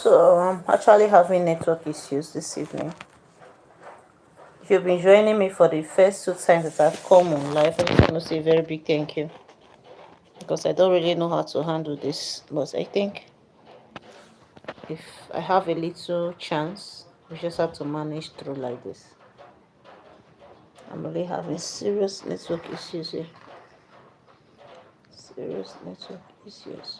So I'm actually having network issues this evening. If you've been joining me for the first 2 times that I've come on live, I just want to say a very big thank you because I don't really know how to handle this. But I think if I have a little chance, we just have to manage through like this. I'm really having serious network issues here. Serious network issues.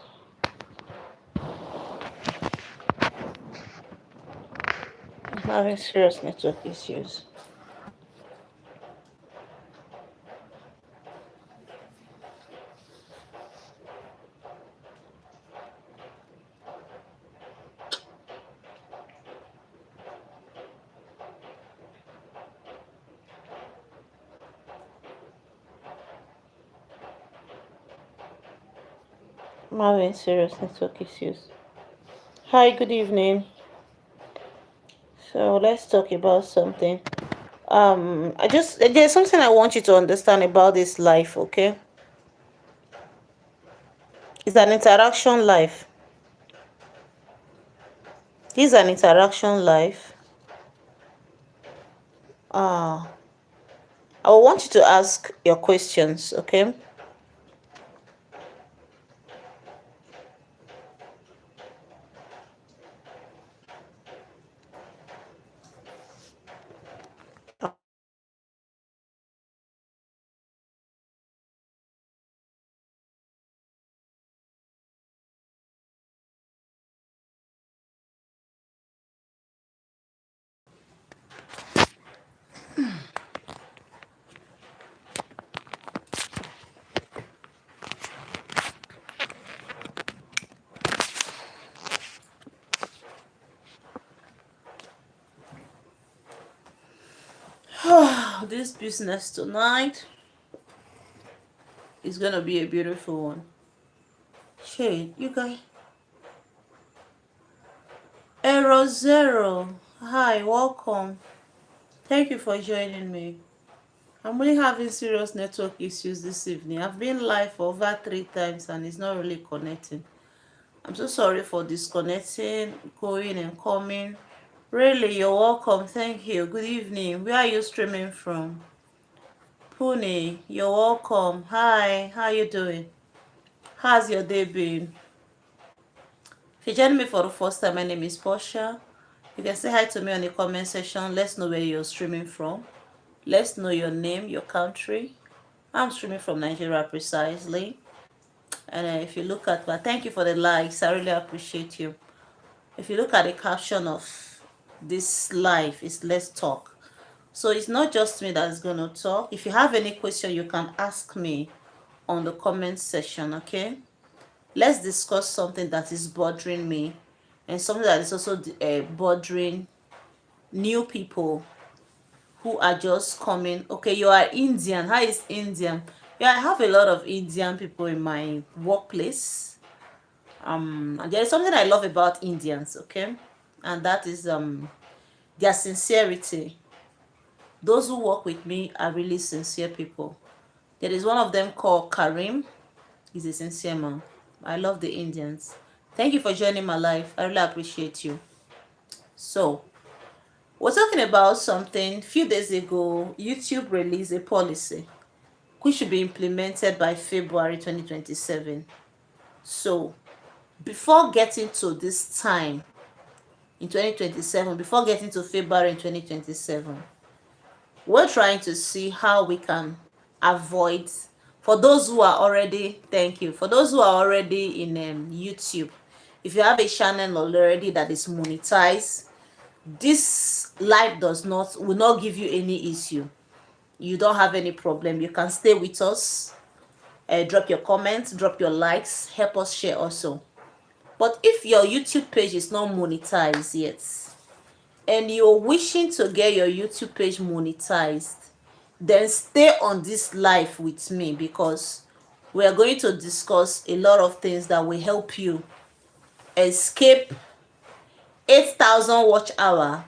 I'm having serious network issues. I'm having serious network issues. Hi, good evening. So let's talk about something. There's something I want you to understand about this life, okay? It's an interaction life. This is an interaction life. I want you to ask your questions, okay? This business tonight is gonna be a beautiful one. Shade, you guys. Error Zero. Hi, welcome. Thank you for joining me. I'm really having serious network issues this evening. I've been live for over 3 times and it's not really connecting. I'm so sorry for disconnecting, going and coming. Really, you're welcome. Thank you. Good evening. Where are you streaming from? Pune, you're welcome. Hi, how you doing? How's your day been? If you're joining me for the first time, my name is Portia. You can say hi to me on the comment section. Let's know where you're streaming from. Let's know your name, your country. I'm streaming from Nigeria precisely. And if you look at, well, thank you for the likes. I really appreciate you. If you look at the caption of this live, it's let's talk. So it's not just me that's going to talk. If you have any question, you can ask me on the comment section, okay? Let's discuss something that is bothering me and something that is also bothering new people who are just coming. Okay, you are Indian. How is Indian? Yeah, I have a lot of Indian people in my workplace. And there is something I love about Indians, okay? And that is their sincerity. Those who work with me are really sincere people. There is one of them called Karim. He's a sincere man. I love the Indians. Thank you for joining my life. I really appreciate you. So, we're talking about something. A few days ago, YouTube released a policy which should be implemented by February 2027. So, before getting to this time in 2027, before getting to February in 2027, we're trying to see how we can avoid, for those who are already, thank you, for those who are already in YouTube, if you have a channel already that is monetized, this live will not give you any issue. You don't have any problem. You can stay with us, drop your comments, drop your likes, help us share also. But if your YouTube page is not monetized yet and you're wishing to get your YouTube page monetized, then stay on this live with me because we are going to discuss a lot of things that will help you escape 8,000 watch hour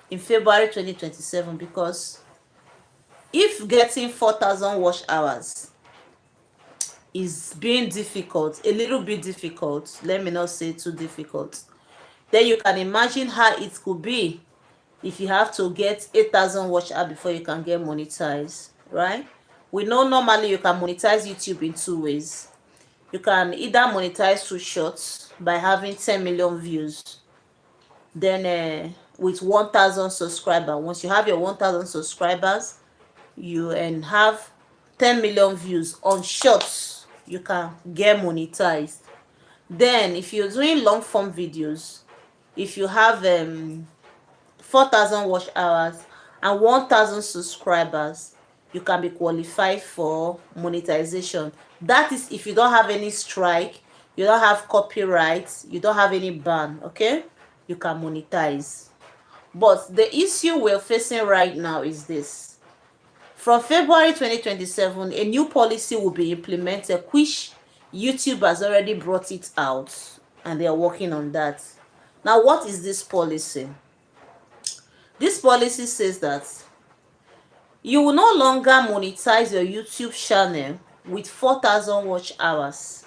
in February 2027. Because if getting 4,000 watch hours is being difficult, a little bit difficult, let me not say too difficult, Then you can imagine how it could be if you have to get 8,000 watch hours before you can get monetized, right? We know normally you can monetize YouTube in two ways. You can either monetize through shorts by having 10 million views, then with 1,000 subscribers. Once you have your 1,000 subscribers, you and have 10 million views on shorts, you can get monetized. Then if you're doing long form videos, if you have 4,000 watch hours and 1,000 subscribers, you can be qualified for monetization. That is if you don't have any strike, you don't have copyrights, you don't have any ban, okay? You can monetize. But the issue we're facing right now is this. From February 2027, a new policy will be implemented, which YouTube has already brought it out, and they are working on that. Now, what is this policy? This policy says that you will no longer monetize your YouTube channel with 4,000 watch hours.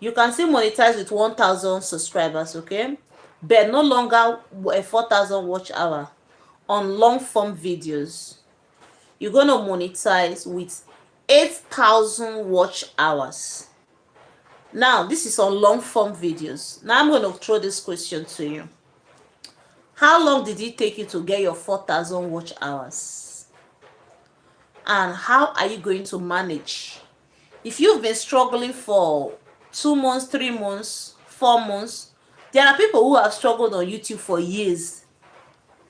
You can still monetize with 1,000 subscribers, okay? But no longer a 4,000 watch hour on long form videos. You're going to monetize with 8,000 watch hours. Now, this is on long form videos. Now, I'm going to throw this question to you. How long did it take you to get your 4,000 watch hours? And how are you going to manage? If you've been struggling for 2 months, 3 months, 4 months, there are people who have struggled on YouTube for years.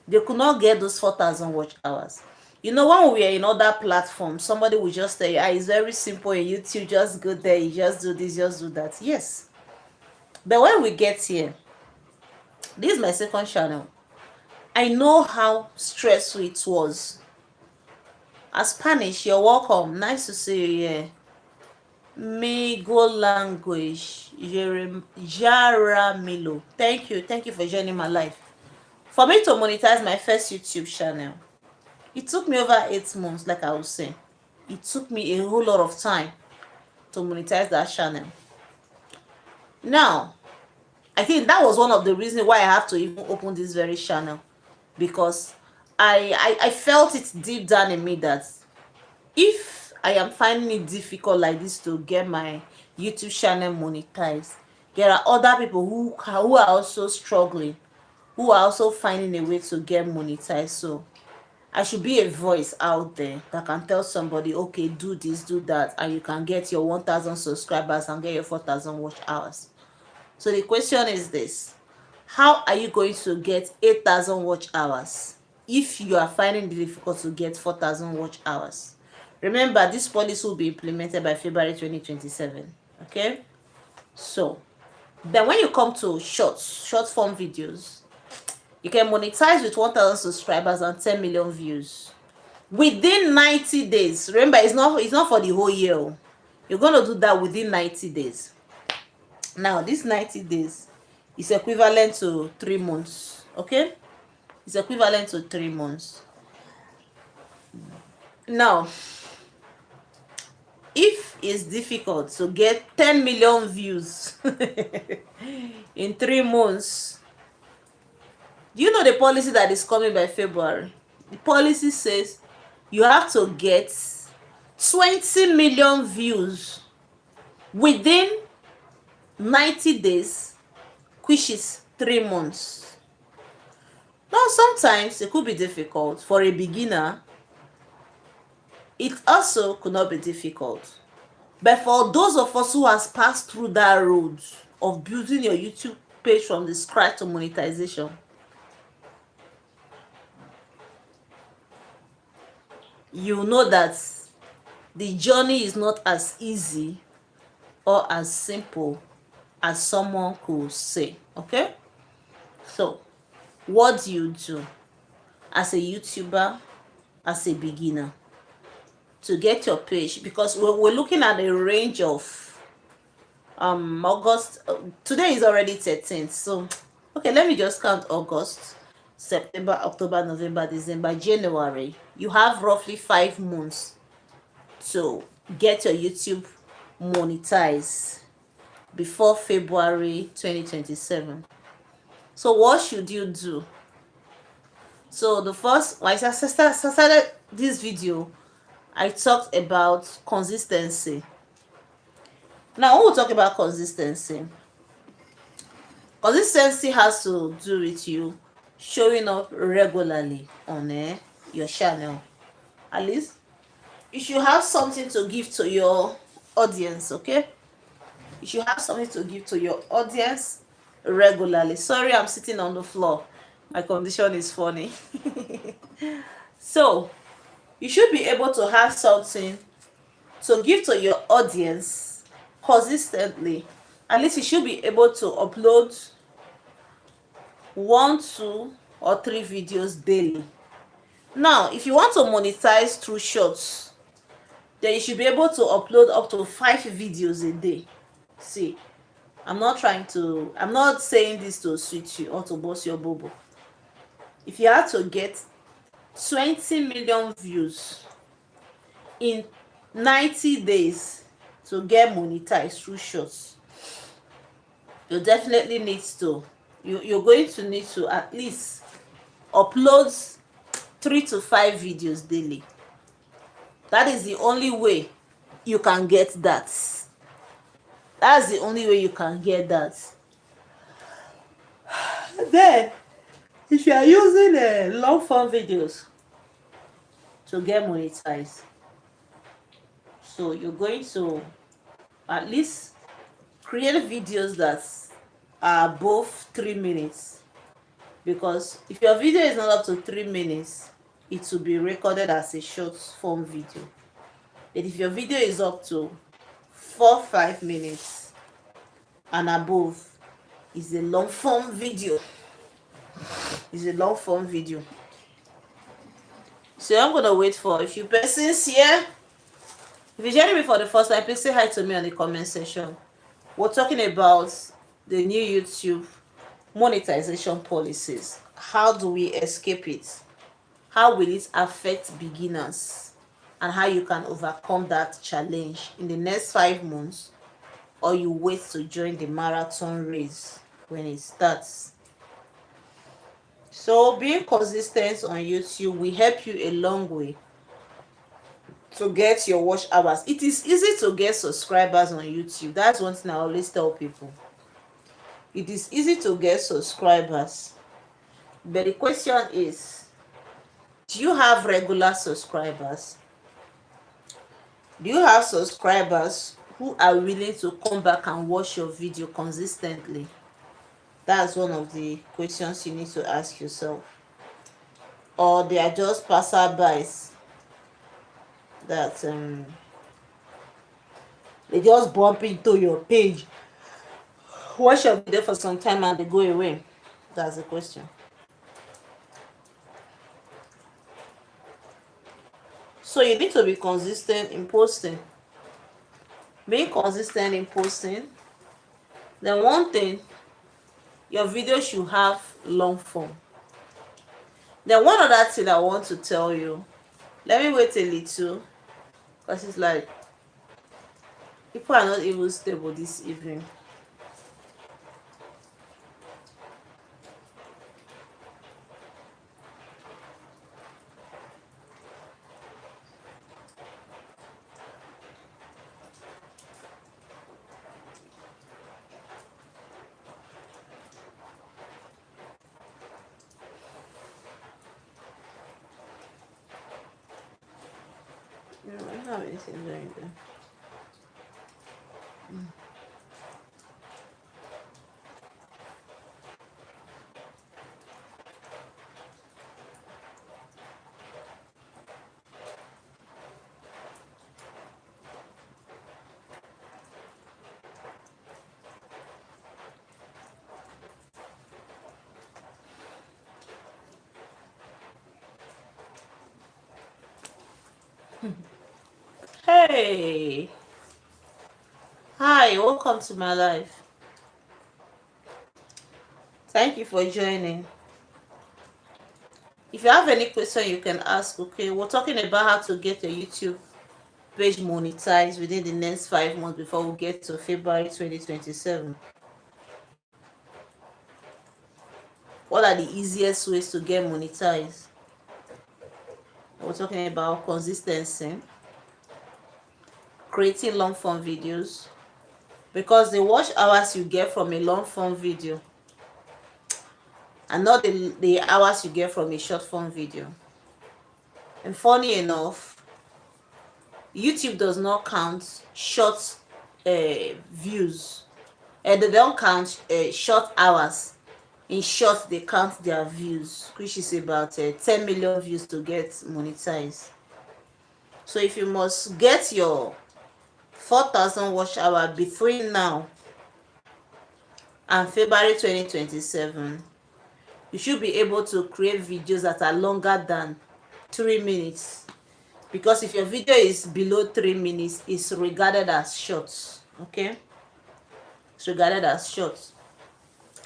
They could not get those 4,000 watch hours. You know, when we are in other platforms, somebody will just say, it's very simple in YouTube, just go there, you just do this, just do that. Yes. But when we get here, this is my second channel. I know how stressful it was. Spanish, you're welcome. Nice to see you here. Migo language. Jaramilo. Thank you. Thank you for joining my life. For me to monetize my first YouTube channel, it took me over 8 months, like I was saying. It took me a whole lot of time to monetize that channel. Now, I think that was one of the reasons why I have to even open this very channel, because I felt it deep down in me that if I am finding it difficult like this to get my YouTube channel monetized, there are other people who are also struggling, who are also finding a way to get monetized. So I should be a voice out there that can tell somebody, okay, do this, do that, and you can get your 1,000 subscribers and get your 4,000 watch hours. So the question is this: how are you going to get 8,000 watch hours if you are finding it difficult to get 4,000 watch hours? Remember, this policy will be implemented by February 2027. Okay? So, then when you come to short form videos, you can monetize with 1,000 subscribers and 10 million views within 90 days. Remember, it's not for the whole year. You're going to do that within 90 days. Now, this 90 days is equivalent to 3 months. Okay? It's equivalent to 3 months. Now, if it's difficult to get 10 million views in 3 months, do you know the policy that is coming by February? The policy says you have to get 20 million views within 90 days, which is 3 months. Now, sometimes it could be difficult for a beginner. It also could not be difficult. But for those of us who has passed through that road of building your YouTube page from the scratch to monetization, you know that the journey is not as easy or as simple as someone could say. Okay? So, what do you do as a YouTuber, as a beginner, to get your page? Because we're looking at a range of August. Today is already 13th, so okay, let me just count August, September, October, November, December, January. You have roughly 5 months to get your YouTube monetized before February 2027. So what should you do? So the first, when I started this video, I talked about consistency. Now when we talk about consistency has to do with you showing up regularly on your channel. At least you should have something to give to your audience. Okay, you should have something to give to your audience regularly. Sorry, I'm sitting on the floor, my condition is funny. So you should be able to have something to give to your audience consistently. At least you should be able to upload 1, 2 or 3 videos daily. Now if you want to monetize through shorts, then you should be able to upload up to 5 videos a day. See, I'm not saying this to sweet you or to bust your bubble. If you have to get 20 million views in 90 days to get monetized through shorts, you definitely need to you're going to need to at least upload 3 to 5 videos daily. That is the only way you can get that. That's the only way you can get that. Then if you are using long form videos to get monetized, so you're going to at least create videos that are above 3 minutes, because if your video is not up to 3 minutes, it will be recorded as a short form video. But if your video is up to 4-5 minutes and above, is a long form video. So I'm gonna wait for a few persons here. If you're joining me for the first time, please say hi to me on the comment section. We're talking about the new YouTube monetization policies. How do we escape it? How will it affect beginners? And how you can overcome that challenge in the next 5 months, or you wait to join the marathon race when it starts. So being consistent on YouTube will help you a long way to get your watch hours. It is easy to get subscribers on YouTube. That's one thing I always tell people. It is easy to get subscribers, but the question is, do you have regular subscribers? Do you have subscribers who are willing to come back and watch your video consistently? That's one of the questions you need to ask yourself. Or they are just passerbys that they just bump into your page, watch your video for some time and they go away. That's the question. So you need to be consistent in posting. Being consistent in posting. Then one thing, your video should have long form. Then one other thing I want to tell you, let me wait a little, because it's like people are not even stable this evening. I don't have anything doing there. Hey, hi, welcome to my life. Thank you for joining. If you have any question, you can ask. Okay, we're talking about how to get your YouTube page monetized within the next 5 months before we get to February 2027. are the easiest ways to get monetized? We're talking about consistency, creating long form videos, because the watch hours you get from a long form video and not the hours you get from a short form video. And funny enough, YouTube does not count short views, and they don't count short hours. In short, they count their views, which is about 10 million views to get monetized. So if you must get your 4,000 watch hour between now and February 2027, you should be able to create videos that are longer than 3 minutes, because if your video is below 3 minutes, it's regarded as short. Okay, it's regarded as short.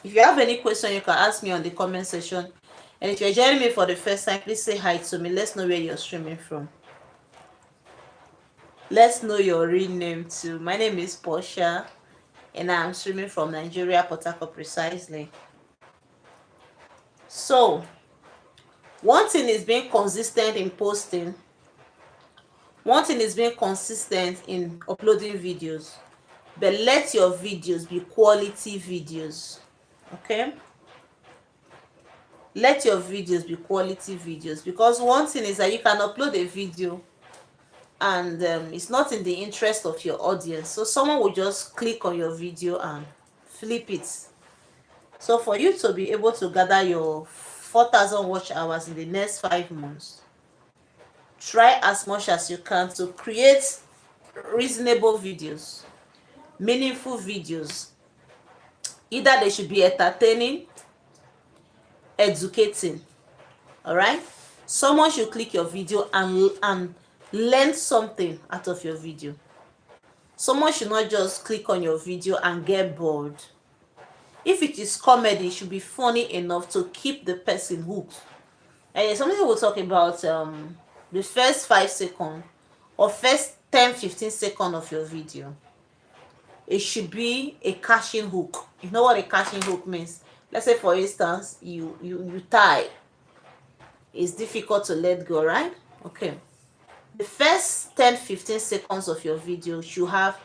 If you have any question, you can ask me on the comment section. And if you're joining me for the first time, please say hi to me. Let's know where you're streaming from. Let's know your real name too. My name is Portia, and I'm streaming from Nigeria, Port Harcourt precisely. So, one thing is being consistent in posting. One thing is being consistent in uploading videos. But let your videos be quality videos. Okay? Let your videos be quality videos, because one thing is that you can upload a video and it's not in the interest of your audience, so someone will just click on your video and flip it. So for you to be able to gather your 4,000 watch hours in the next 5 months, try as much as you can to create reasonable videos, meaningful videos. Either they should be entertaining, educating. All right, someone should click your video and learn something out of your video. Someone should not just click on your video and get bored. If it is comedy, it should be funny enough to keep the person hooked. And something we'll talk about the first 5 seconds or first 10-15 seconds of your video. It should be a catching hook. You know what a catching hook means? Let's say, for instance, you tie. It's difficult to let go, right? Okay. The first 10-15 seconds of your video should have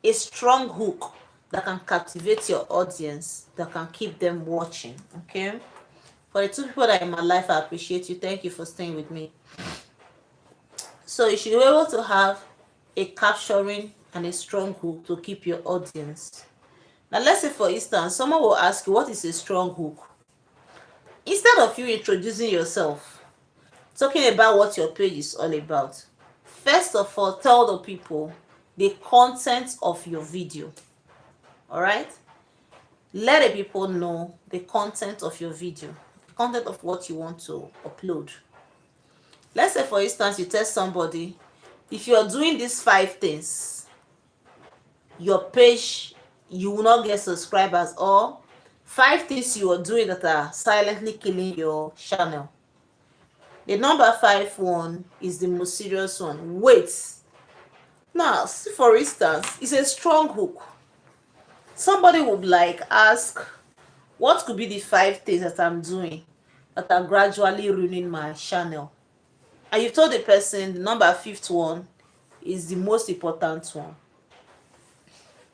a strong hook that can captivate your audience, that can keep them watching. Okay. For the 2 people that are in my life, I appreciate you. Thank you for staying with me. So you should be able to have a capturing and a strong hook to keep your audience. Now let's say, for instance, someone will ask you, what is a strong hook? Instead of you introducing yourself, talking about what your page is all about, first of all, tell the people the content of your video. All right, let the people know the content of your video, the content of what you want to upload. Let's say, for instance, you tell somebody, if you are doing these 5 things, your page, you will not get subscribers, or 5 things you are doing that are silently killing your channel. The number 5 one is the most serious one. Wait. Now, for instance, it's a strong hook. Somebody would ask, what could be the 5 things that I'm doing that are gradually ruining my channel? And you've told the person the number 5th one is the most important one.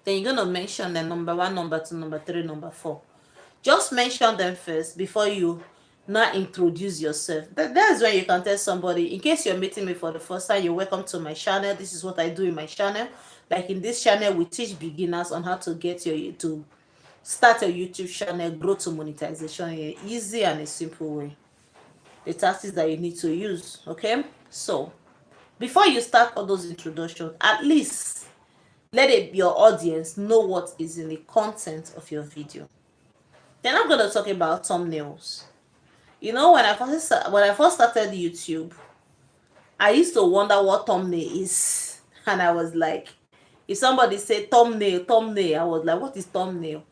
Then you're going to mention the number 1, number 2, number 3, number 4. Just mention them first before you now introduce yourself. That's when you can tell somebody, in case you're meeting me for the first time, you're welcome to my channel. This is what I do in my channel. Like in this channel, we teach beginners on how to start a YouTube channel, grow to monetization in an easy and a simple way. The tactics that you need to use. Okay, so before you start all those introductions, at least let your audience know what is in the content of your video. Then I'm going to talk about thumbnails. You know, when I first started YouTube, I used to wonder what thumbnail is. And I was like, if somebody said thumbnail, I was like, what is thumbnail?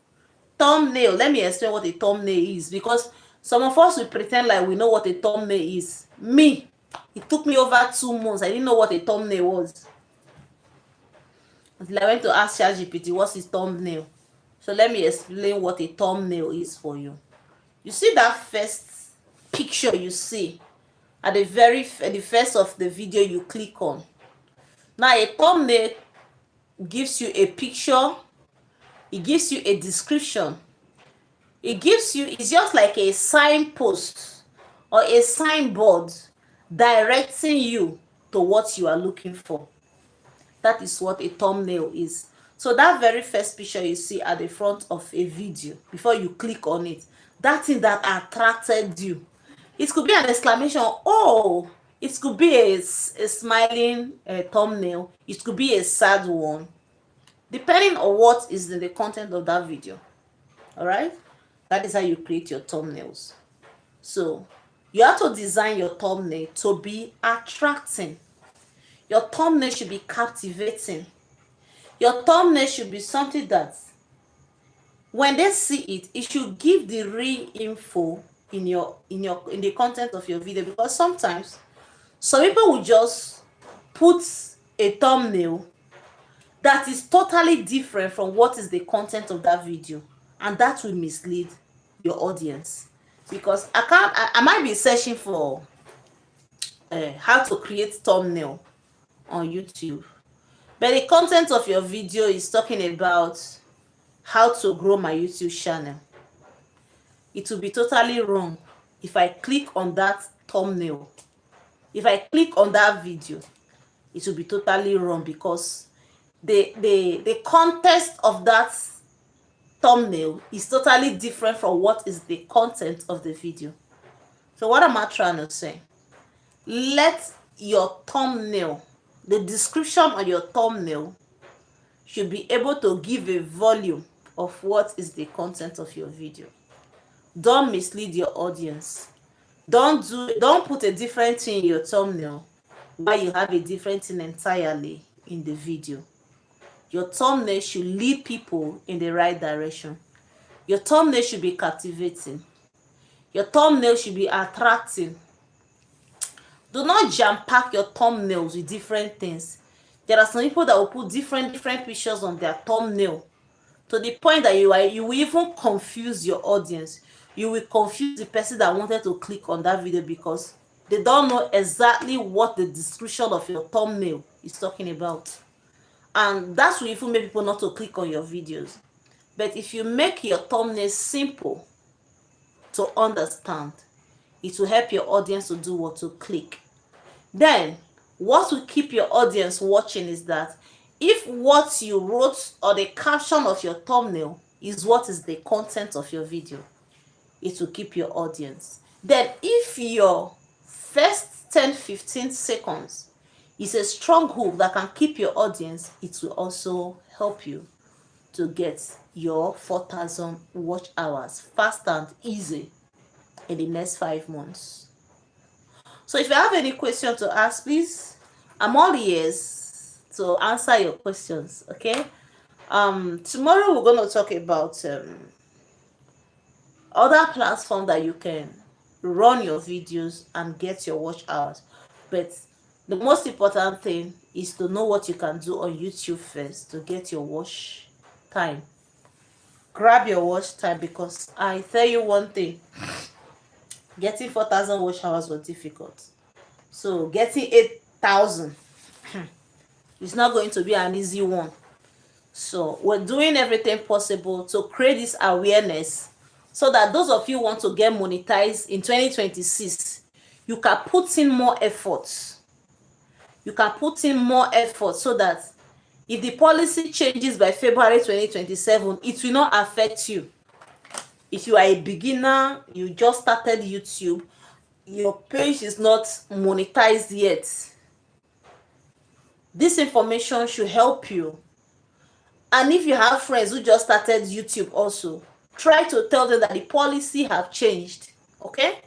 Thumbnail, let me explain what a thumbnail is, because some of us will pretend like we know what a thumbnail is. Me, it took me over 2 months. I didn't know what a thumbnail was. Until I went to ask ChatGPT, what's his thumbnail? So let me explain what a thumbnail is for you. You see that first picture you see at the first of the video you click on. Now a thumbnail gives you a picture, it gives you a description, it's just like a signpost or a signboard directing you to what you are looking for. That is what a thumbnail is. So that very first picture you see at the front of a video, before you click on it, that thing that attracted you, it could be an exclamation, oh, it could be a smiling thumbnail, it could be a sad one, depending on what is in the content of that video. All right, that is how you create your thumbnails. So you have to design your thumbnail to be attracting. Your thumbnail should be captivating. Your thumbnail should be something that when they see it, it should give the real info in the content of your video. Because sometimes some people will just put a thumbnail that is totally different from what is the content of that video, and that will mislead your audience. Because I might be searching for how to create thumbnail on YouTube, but the content of your video is talking about how to grow my YouTube channel. It will be totally wrong if I click on that thumbnail. If I click on that video, it will be totally wrong, because the context of that thumbnail is totally different from what is the content of the video. So what am I trying to say? Let your thumbnail, the description on your thumbnail, should be able to give a volume of what is the content of your video. Don't mislead your audience. Don't put a different thing in your thumbnail while you have a different thing entirely in the video. Your thumbnail should lead people in the right direction. Your thumbnail should be captivating. Your thumbnail should be attracting. Do not jam-pack your thumbnails with different things. There are some people that will put different pictures on their thumbnail, to the point that you will even confuse your audience. You will confuse the person that wanted to click on that video, because they don't know exactly what the description of your thumbnail is talking about. And that's will even make people not to click on your videos. But if you make your thumbnail simple to understand, it will help your audience to do what? To click. Then what will keep your audience watching is that if what you wrote or the caption of your thumbnail is what is the content of your video, it will keep your audience. Then if your first 10-15 seconds is a strong hook that can keep your audience, it will also help you to get your 4,000 watch hours fast and easy in the next 5 months. So if you have any question to ask, please, I'm all ears to answer your questions. Okay. Tomorrow we're going to talk about other platforms that you can run your videos and get your watch hours. But the most important thing is to know what you can do on YouTube first to get your watch time. Grab your watch time, because I tell you one thing, getting 4,000 watch hours was difficult. So getting 8,000 is not going to be an easy one. So we're doing everything possible to create this awareness, so that those of you who want to get monetized in 2026, you can put in more effort. You can put in more effort, so that if the policy changes by February 2027, it will not affect you. If you are a beginner, you just started YouTube, your page is not monetized yet, this information should help you. And if you have friends who just started YouTube also, try to tell them that the policy have changed. Okay,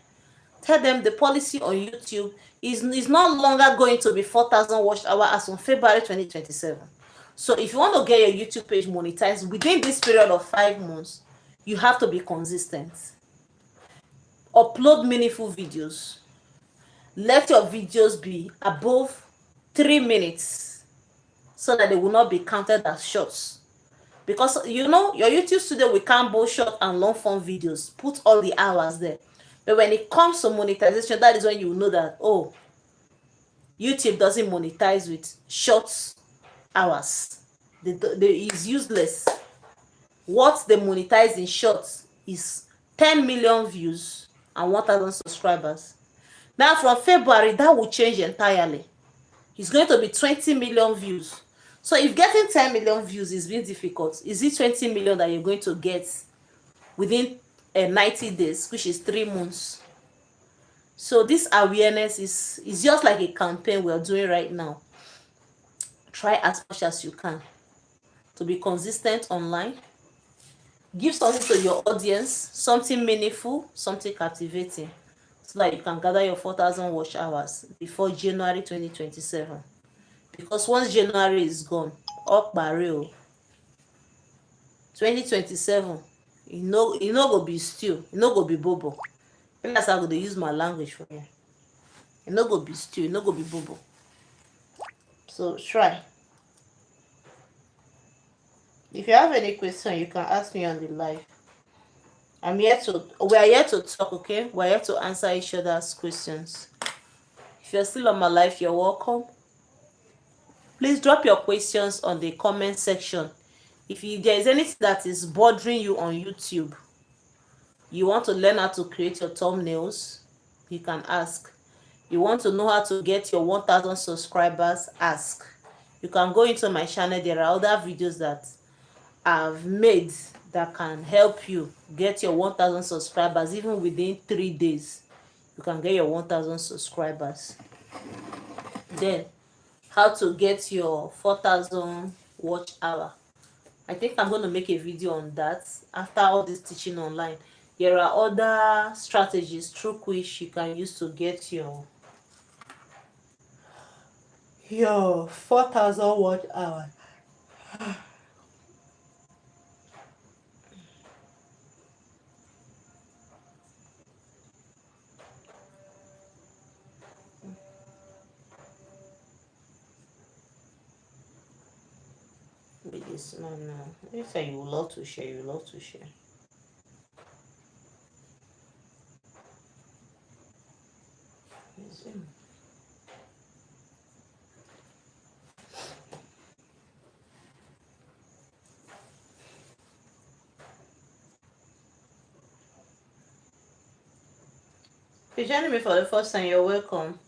tell them the policy on YouTube is no longer going to be 4,000 watch hours as on February 2027. So if you want to get your YouTube page monetized within this period of 5 months, you have to be consistent. Upload meaningful videos. Let your videos be above 3 minutes, so that they will not be counted as shorts. Because you know your YouTube studio, we can both short and long form videos, put all the hours there. But when it comes to monetization, that is when you know that, oh, YouTube doesn't monetize with short hours. Is useless. What they monetize in shorts is 10 million views and 1,000 subscribers. Now from February, that will change entirely. It's going to be 20 million views. So if getting 10 million views is being difficult, is it 20 million that you're going to get within 90 days, which is 3 months? So this awareness is just like a campaign we're doing right now. Try as much as you can to be consistent online. Give something to your audience, something meaningful, something captivating, so that you can gather your 4,000 watch hours before January 2027. Because once January is gone, up barrel 2027, you no go be stew, you no go be bobo. That's how I go to use my language for you. You no go be stew, you no go be bobo. So try. If you have any question, you can ask me on the live. We are here to talk, okay? We're here to answer each other's questions. If you're still on my live, you're welcome. Please drop your questions on the comment section. If there is anything that is bothering you on YouTube, you want to learn how to create your thumbnails, you can ask. You want to know how to get your 1,000 subscribers, ask. You can go into my channel. There are other videos that I've made that can help you get your 1,000 subscribers even within 3 days. You can get your 1,000 subscribers. Then how to get your 4,000 watch hour. I think I'm going to make a video on that after all this teaching online. There are other strategies through which you can use to get your 4,000 watch hour. With this, no. You say you love to share, you love to share. If you're joining me for the first time, you're welcome.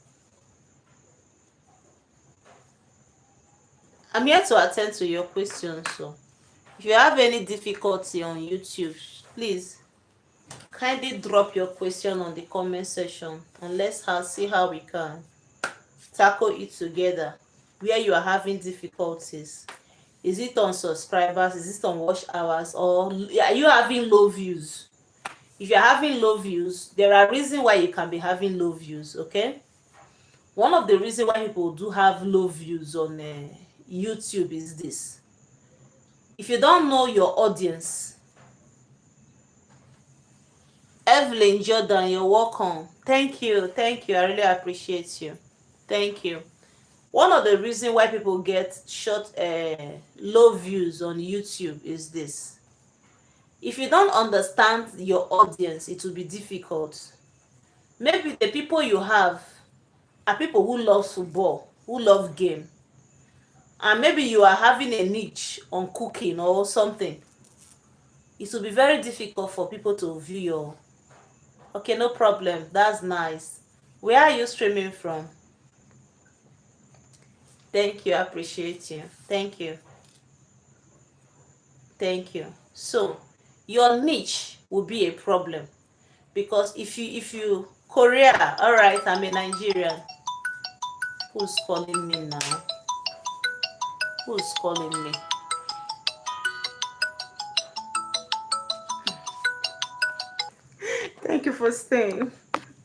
I'm here to attend to your questions. So if you have any difficulty on YouTube, please kindly drop your question on the comment section and let's see how we can tackle it together. Where you are having difficulties, is it on subscribers, is it on watch hours, or are you having low views? If you're having low views, there are reasons why you can be having low views. Okay, one of the reasons why people do have low views on YouTube is this: if you don't know your audience. Evelyn Jordan, you're welcome. Thank you. I really appreciate you. Thank you. One of the reasons why people get low views on YouTube is this: if you don't understand your audience, it will be difficult. Maybe the people you have are people who love football, who love game, and maybe you are having a niche on cooking or something. It will be very difficult for people to view your. Okay, no problem. That's nice. Where are you streaming from? Thank you. I appreciate you. Thank you. So your niche will be a problem, because if you Korea, all right, I'm a Nigerian. Who's calling me now? Who's calling me? Thank you for staying.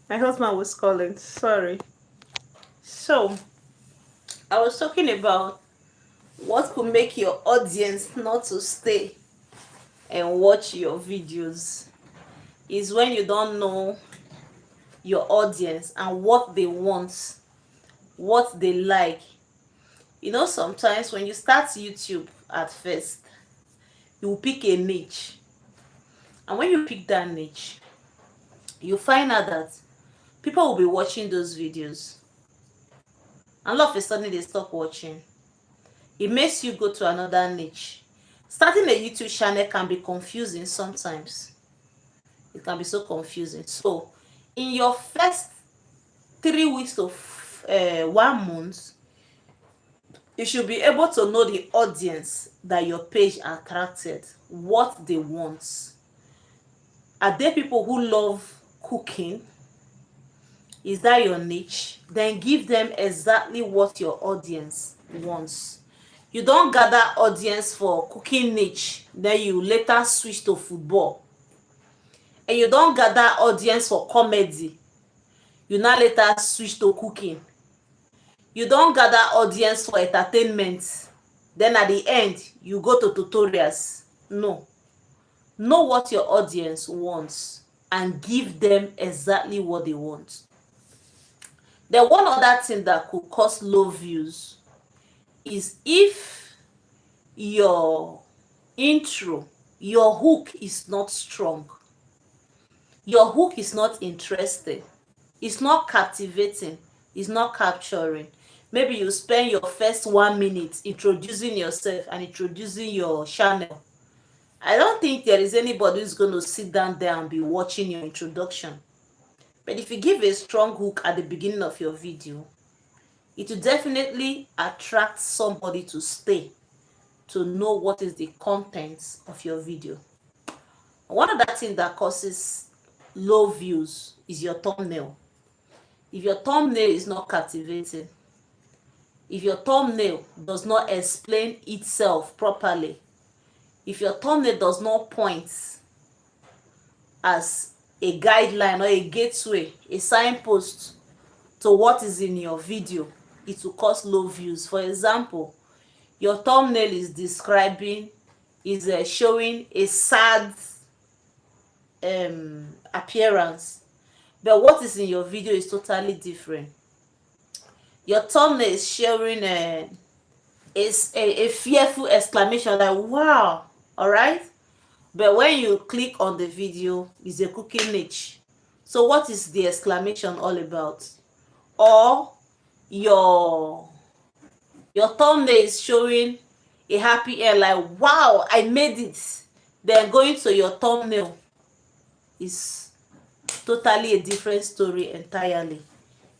My husband was calling. Sorry. So I was talking about what could make your audience not to stay and watch your videos is when you don't know your audience and what they want, what they like. You know, sometimes when you start YouTube at first, You will pick a niche. And when you pick that niche, you find out that people will be watching those videos. And all of a sudden they stop watching. It makes you go to another niche. Starting a YouTube channel can be confusing sometimes. It can be so confusing. So in your first 3 weeks of 1 month, you should be able to know the audience that your page attracted, what they want. Are there people who love cooking? Is that your niche? Then give them exactly what your audience wants. You don't gather audience for cooking niche, then you later switch to football. And you don't gather audience for comedy, you now later switch to cooking. You don't gather audience for entertainment, then at the end you go to tutorials. No. Know what your audience wants and give them exactly what they want. Then one other thing that could cause low views is if your intro, your hook is not strong. Your hook is not interesting. It's not captivating. It's not capturing. Maybe you spend your first 1 minute introducing yourself and introducing your channel. I don't think there is anybody who's going to sit down there and be watching your introduction. But if you give a strong hook at the beginning of your video, it will definitely attract somebody to stay, to know what is the contents of your video. One other thing that causes low views is your thumbnail. If your thumbnail is not captivating, if your thumbnail does not explain itself properly, if your thumbnail does not point as a guideline or a gateway, a signpost to what is in your video, it will cause low views. For example, your thumbnail is describing, is showing a sad appearance, but what is in your video is totally different. Your thumbnail is showing a fearful exclamation like wow, all right, but when you click on the video, it's a cooking niche. So what is the exclamation all about? Or your thumbnail is showing a happy air like wow, I made it, then going to your thumbnail is totally a different story entirely.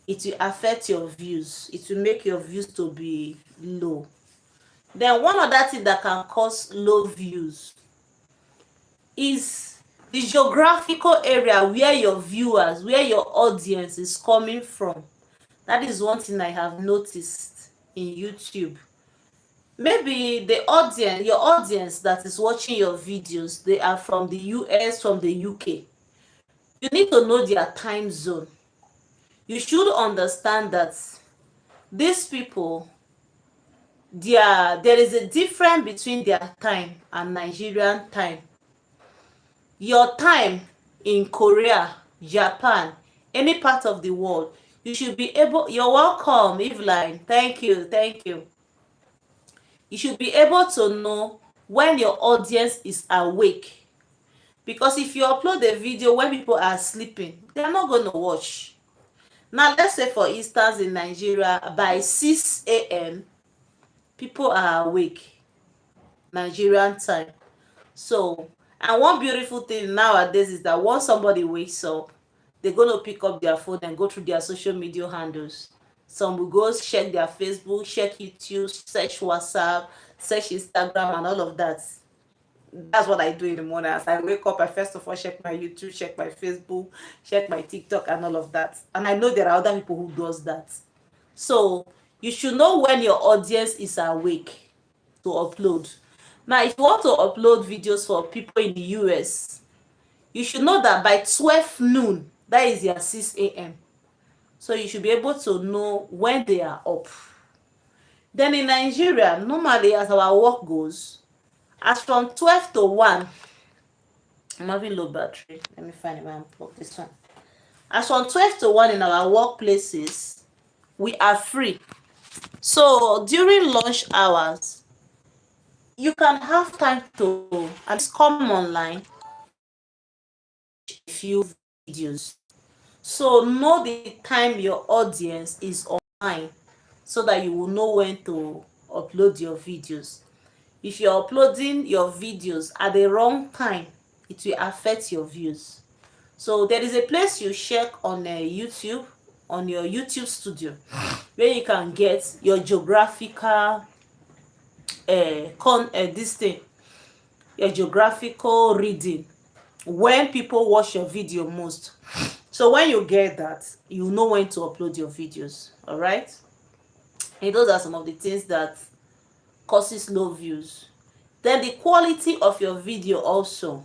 It will affect your views. It will make your views to be low. Then one other thing that can cause low views is the geographical area where your viewers, where your audience is coming from. That is one thing I have noticed in YouTube. Maybe the audience, your audience that is watching your videos, they are from the US, from the UK. You need to know their time zone. You should understand that these people, there is a difference between their time and Nigerian time. Your time in Korea, Japan, any part of the world, you should be able, you're welcome, Evelyn, thank you. You should be able to know when your audience is awake. Because if you upload a video when people are sleeping, they are not going to watch. Now, let's say for instance in Nigeria, by 6 a.m., people are awake, Nigerian time. So, and one beautiful thing nowadays is that once somebody wakes up, they're going to pick up their phone and go through their social media handles. Some will go check their Facebook, check YouTube, search WhatsApp, search Instagram, and all of that. That's what I do in the morning. As I wake up, I first of all check my YouTube, check my Facebook, check my TikTok, and all of that. And I know there are other people who does that. So you should know when your audience is awake to upload. Now, if you want to upload videos for people in the US, you should know that by 12 noon, that is their 6 a.m. So you should be able to know when they are up. Then in Nigeria, normally as our work goes, as from 12 to 1, I'm having low battery. Let me find it when I unplug this one. As from 12 to 1 in our workplaces, we are free. So during lunch hours, you can have time to at least come online a few videos. So know the time your audience is online so that you will know when to upload your videos. If you're uploading your videos at the wrong time, it will affect your views. So there is a place you check on YouTube, on your YouTube studio, where you can get your geographical this thing, your geographical reading, when people watch your video most. So when you get that, you know when to upload your videos. All right, and those are some of the things that causes low views. Then the quality of your video also.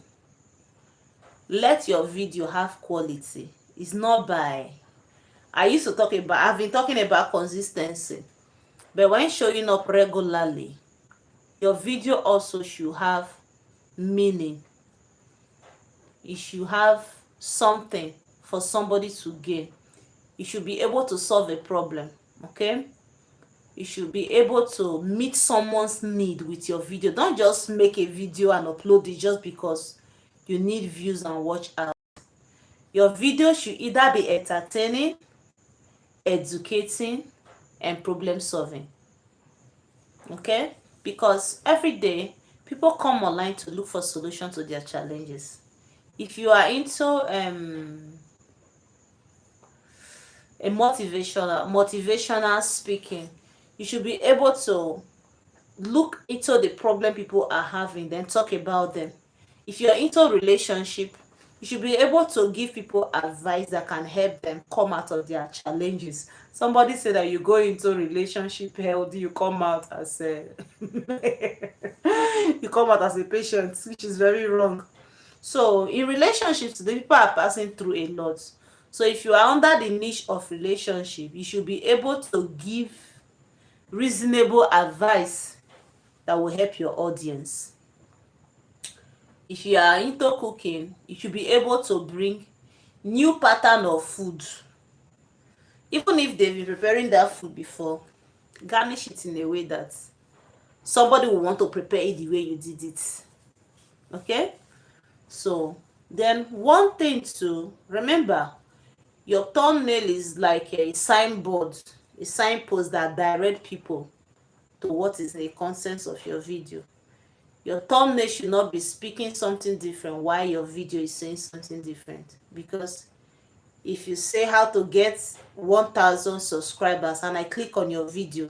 Let your video have quality. It's not by, I've been talking about consistency, but when showing up regularly, your video also should have meaning. It should have something for somebody to gain. You should be able to solve a problem. Okay, you should be able to meet someone's need with your video. Don't just make a video and upload it just because you need views and watch out. Your video should either be entertaining, educating, and problem solving. Okay, because every day people come online to look for solutions to their challenges. If you are into a motivational speaking, you should be able to look into the problem people are having, then talk about them. If you're into relationship, you should be able to give people advice that can help them come out of their challenges. Somebody said that you go into relationship healthy, you come out as a you come out as a patient, which is very wrong. So in relationships, the people are passing through a lot. So if you are under the niche of relationship, you should be able to give reasonable advice that will help your audience. If you are into cooking, you should be able to bring new pattern of food. Even if they've been preparing that food before, garnish it in a way that somebody will want to prepare it the way you did it. Okay, so then one thing to remember, your thumbnail is like a signboard, a signpost that direct people to what is the content of your video. Your thumbnail should not be speaking something different while your video is saying something different. Because if you say how to get 1,000 subscribers and I click on your video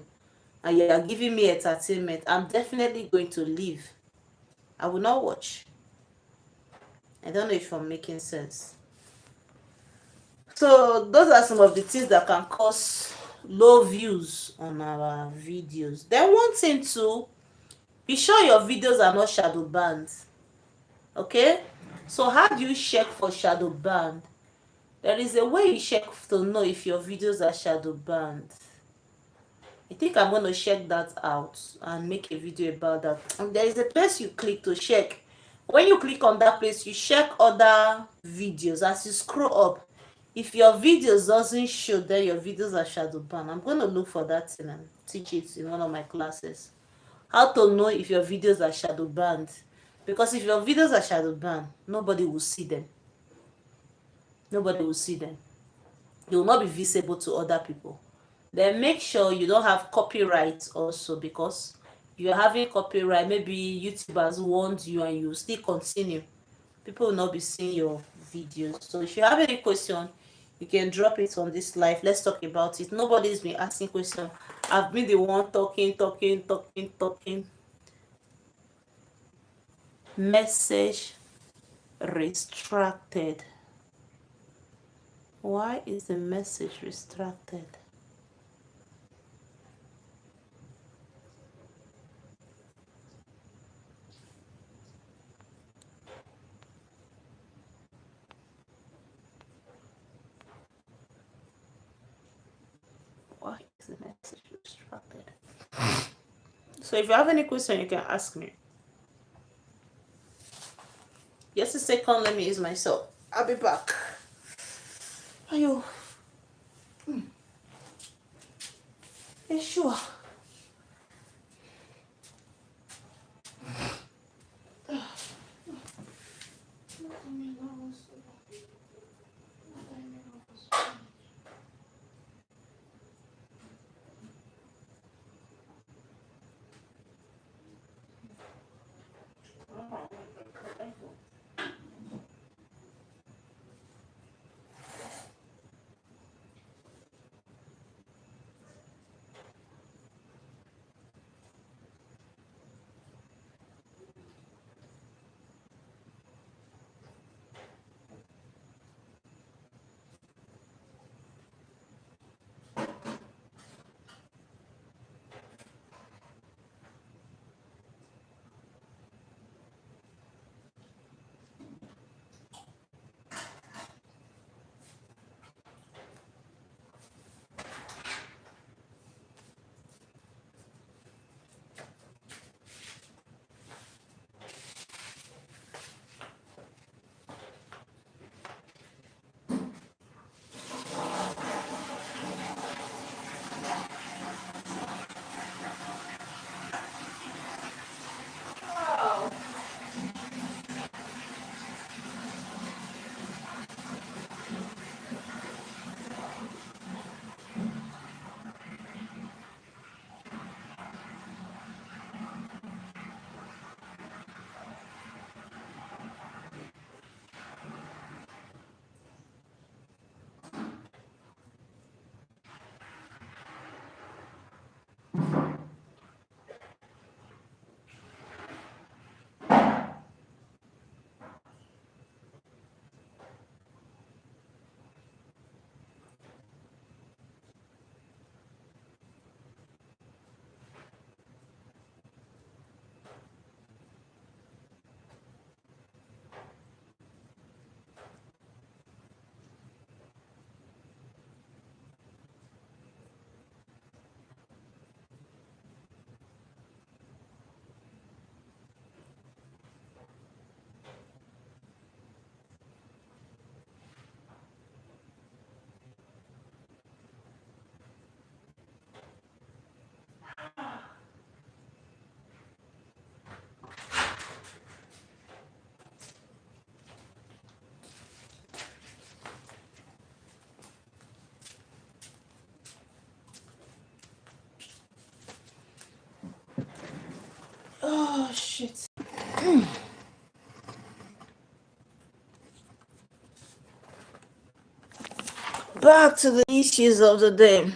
and you are giving me entertainment, I'm definitely going to leave. I will not watch. I don't know if I'm making sense. So those are some of the things that can cause low views on our videos. Then one thing too, be sure your videos are not shadow banned. Okay, so how do you check for shadow banned? There is a way you check to know if your videos are shadow banned. I think I'm going to check that out and make a video about that. And there is a place you click to check. When you click on that place, you check other videos. As you scroll up, if your videos doesn't show, then your videos are shadow banned. I'm going to look for that thing and teach it in one of my classes. How to know if your videos are shadow banned. Because if your videos are shadow banned, nobody will see them. Nobody will see them. They will not be visible to other people. Then make sure you don't have copyright also, because you're having copyright, maybe YouTube has warned you and you still continue, people will not be seeing your videos. So if you have any question, you can drop it on this live. Let's talk about it. Nobody's been asking questions. I've been the one talking. Message restricted. Why is the message restricted? Why is the message restricted? So if you have any question, you can ask me. Just a second, let me use myself. I'll be back. Are you sure? Oh shit. Back to the issues of the day.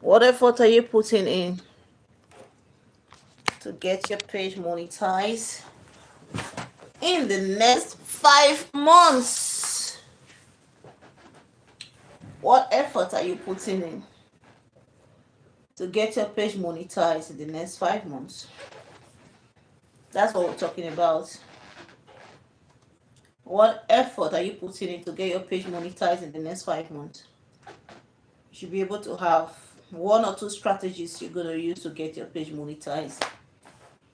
What effort are you putting in to get your page monetized in the next 5 months? What effort are you putting in to get your page monetized in the next 5 months? That's what we're talking about. What effort are you putting in to get your page monetized in the next 5 months? You should be able to have 1 or 2 strategies you're going to use to get your page monetized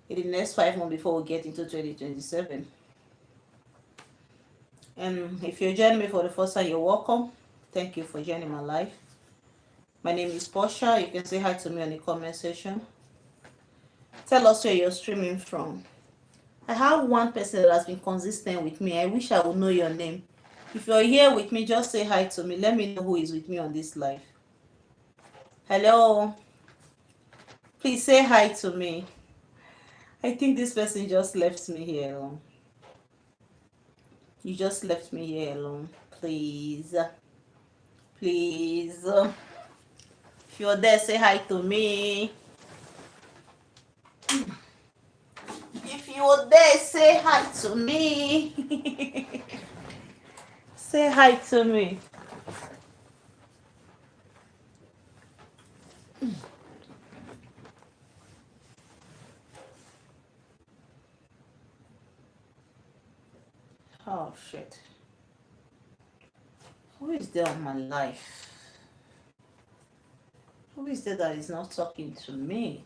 in the next 5 months before we get into 2027. And if you're joining me for the first time, you're welcome. Thank you for joining my life. My name is Portia. You can say hi to me on the comment section. Tell us where you're streaming from. I have one person that has been consistent with me. I wish I would know your name. If you're here with me, just say hi to me. Let me know who is with me on this live. Hello. Please say hi to me. I think this person just left me here alone. You just left me here alone. Please. Please. If you're there, say hi to me. If you're there, say hi to me. Say hi to me. Oh shit. Who is there on my life? Who is there that is not talking to me?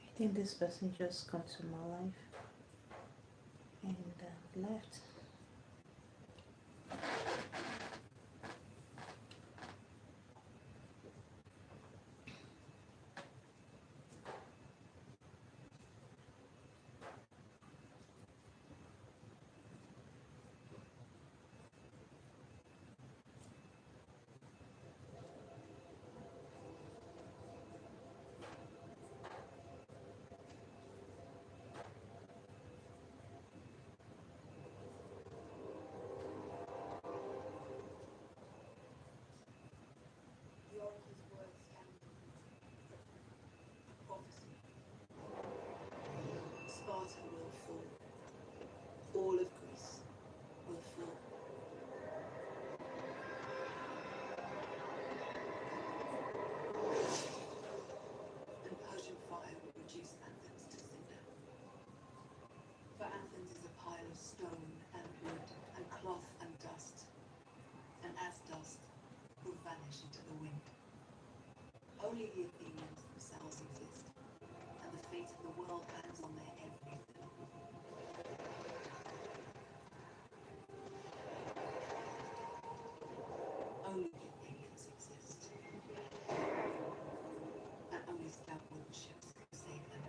I think this person just come to my life and left. Sparta will fall. All of Greece will fall. And Persian fire will reduce Athens to cinder. For Athens is a pile of stone and wood and cloth and dust, and as dust will vanish into the wind. Only the Athenians themselves exist, and the fate of the world hangs on their everything. Only the Athenians exist, and only stout wooden ships can save them.